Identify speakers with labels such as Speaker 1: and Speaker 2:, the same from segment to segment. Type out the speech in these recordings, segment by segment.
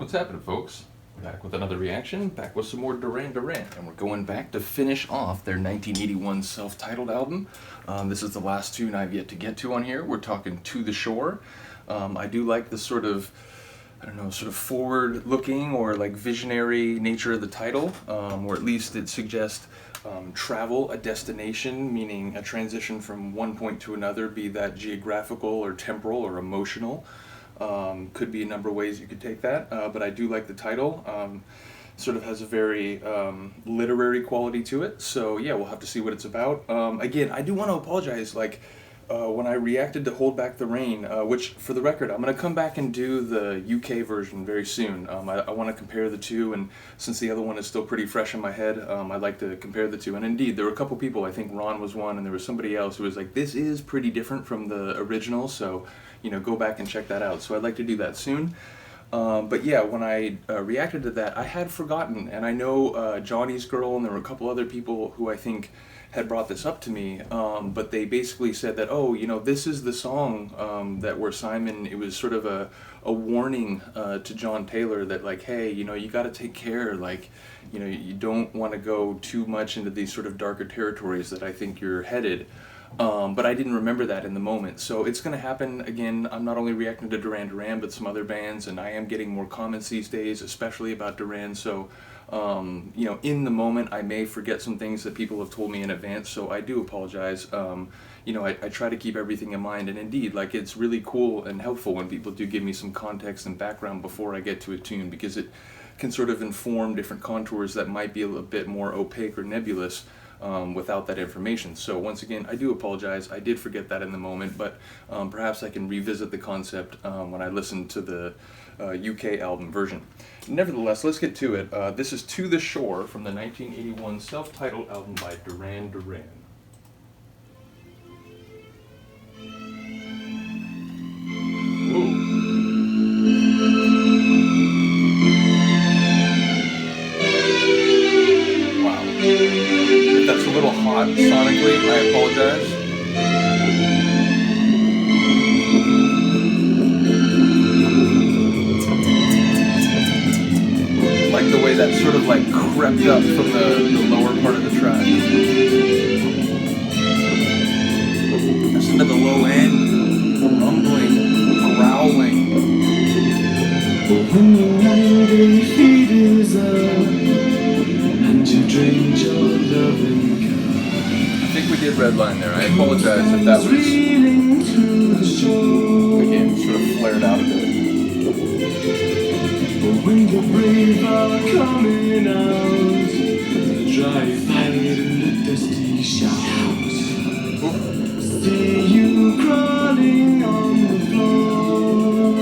Speaker 1: What's happening, folks? Back with another reaction, back with some more Duran Duran, and we're going back to finish off their 1981 self-titled album. This is the last tune I've yet to get to on here. We're talking To the Shore. I do like the sort of, forward-looking or like visionary nature of the title, or at least it suggests travel, a destination, meaning a transition from one point to another, be that geographical or temporal or emotional. Could be a number of ways you could take that, but I do like the title. Sort of has a very literary quality to it, so yeah, we'll have to see what it's about. Again, I do want to apologize, when I reacted to Hold Back the Rain, which, for the record, I'm going to come back and do the UK version very soon. I want to compare the two, and since the other one is still pretty fresh in my head, I'd like to compare the two. And indeed, there were a couple people, I think Ron was one, and there was somebody else who was like, this is pretty different from the original, so, go back and check that out. So I'd like to do that soon. But yeah, when I reacted to that, I had forgotten, and I know Johnny's Girl, and there were a couple other people who I think had brought this up to me, but they basically said that, oh, this is the song that where Simon, it was sort of a warning to John Taylor that, like, hey, you got to take care, you don't want to go too much into these sort of darker territories that I think you're headed. But I didn't remember that in the moment. So it's going to happen again. I'm not only reacting to Duran Duran, but some other bands, and I am getting more comments these days, especially about Duran. So, in the moment, I may forget some things that people have told me in advance, so I do apologize. I try to keep everything in mind, and indeed, it's really cool and helpful when people do give me some context and background before I get to a tune, because it can sort of inform different contours that might be a little bit more opaque or nebulous without that information. So once again, I do apologize. I did forget that in the moment, but perhaps I can revisit the concept when I listen to the UK album version. Nevertheless, let's get to it. This is To the Shore from the 1981 self-titled album by Duran Duran. Ooh. If that's a little hot sonically, I apologize. Like the way that sort of crept up from the lower part of the track. Listen to the low end, rumbling, growling.
Speaker 2: When the 90 feet is up and you drained your loving cup,
Speaker 1: I think we did redline there. I apologize if that was, again, sort of flared out a bit.
Speaker 2: when the brave are coming out, the dry fight in the dusty showers, see you crawling on the floor,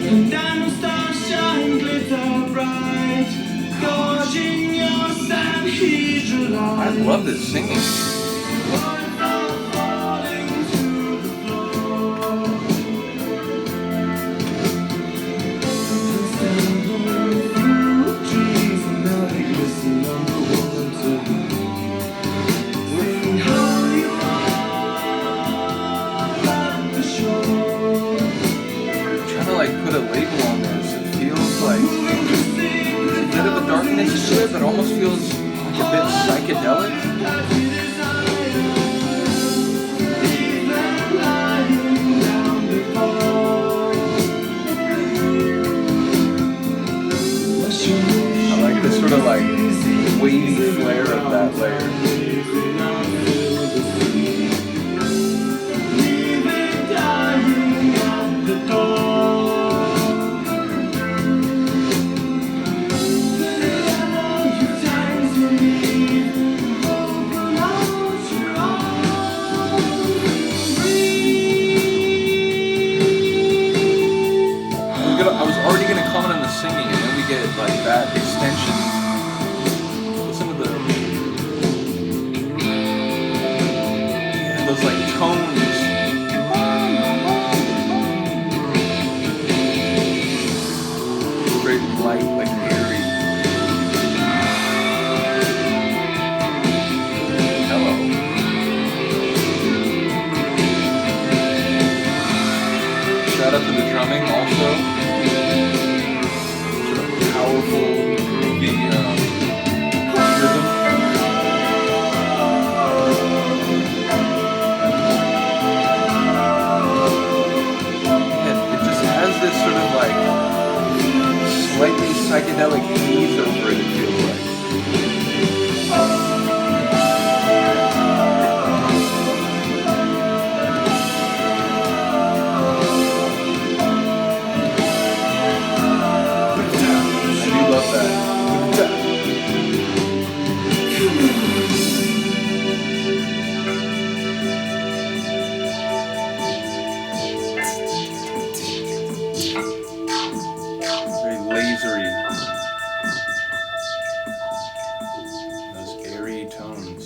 Speaker 2: and diamond stars shine glitter bright, gorging your Sanhedrin light.
Speaker 1: I love this singing. Put a label on this. It feels like there's a bit of a darkness to it, but almost feels like a bit psychedelic. I like this sort of wavy flare of that layer. Singing, and then we get that extension. Listen to the drumming also. Sort of powerful, groovy rhythm. And it just has this sort of like slightly psychedelic haze over it, it feels like. Very lasery. Those airy tones.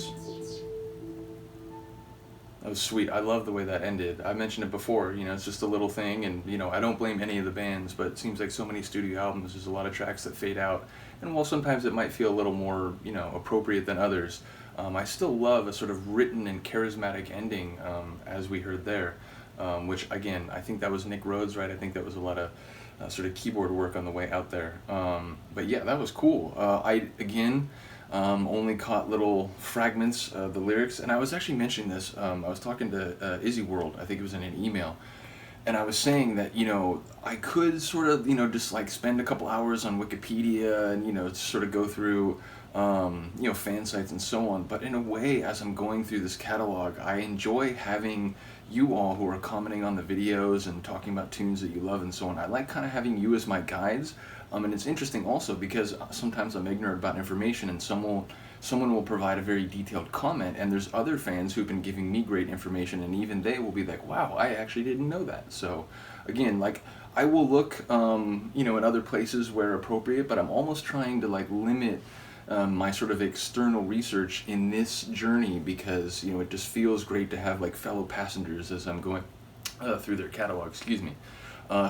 Speaker 1: That was sweet. I love the way that ended. I mentioned it before, you know, it's just a little thing, and, you know, I don't blame any of the bands, but it seems like so many studio albums, there's a lot of tracks that fade out, and while sometimes it might feel a little more, you know, appropriate than others, I still love a sort of written and charismatic ending, as we heard there, which, again, I think that was Nick Rhodes, right? I think that was a lot of sort of keyboard work on the way out there. But yeah, that was cool. Again, only caught little fragments of the lyrics, and I was actually mentioning this, I was talking to Izzy World, I think it was in an email, and I was saying that, you know, I could sort of, you know, just like spend a couple hours on Wikipedia and, you know, sort of go through, you know, fan sites and so on, but in a way, as I'm going through this catalog, I enjoy having you all who are commenting on the videos and talking about tunes that you love and so on. I like kind of having you as my guides. And it's interesting also because sometimes I'm ignorant about information, and someone will provide a very detailed comment, and there's other fans who've been giving me great information, and even they will be like, wow, I actually didn't know that. So again, like, I will look you know, in other places where appropriate, but I'm almost trying to like limit my sort of external research in this journey, because, you know, it just feels great to have like fellow passengers as I'm going through their catalog, excuse me.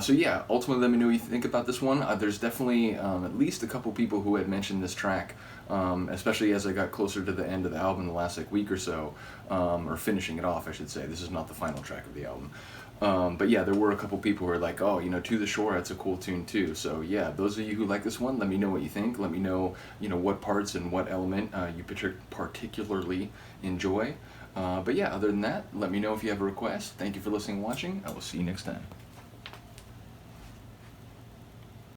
Speaker 1: So yeah, ultimately let me know what you think about this one. There's definitely at least a couple people who had mentioned this track, especially as I got closer to the end of the album the last like week or so, or finishing it off, I should say. This is not the final track of the album. But yeah, there were a couple people who were like, oh, you know, To the Shore, that's a cool tune too. So yeah, those of you who like this one, let me know what you think. Let me know, you know, what parts and what element you particularly enjoy. But yeah, other than that, let me know if you have a request. Thank you for listening and watching. I will see you next time.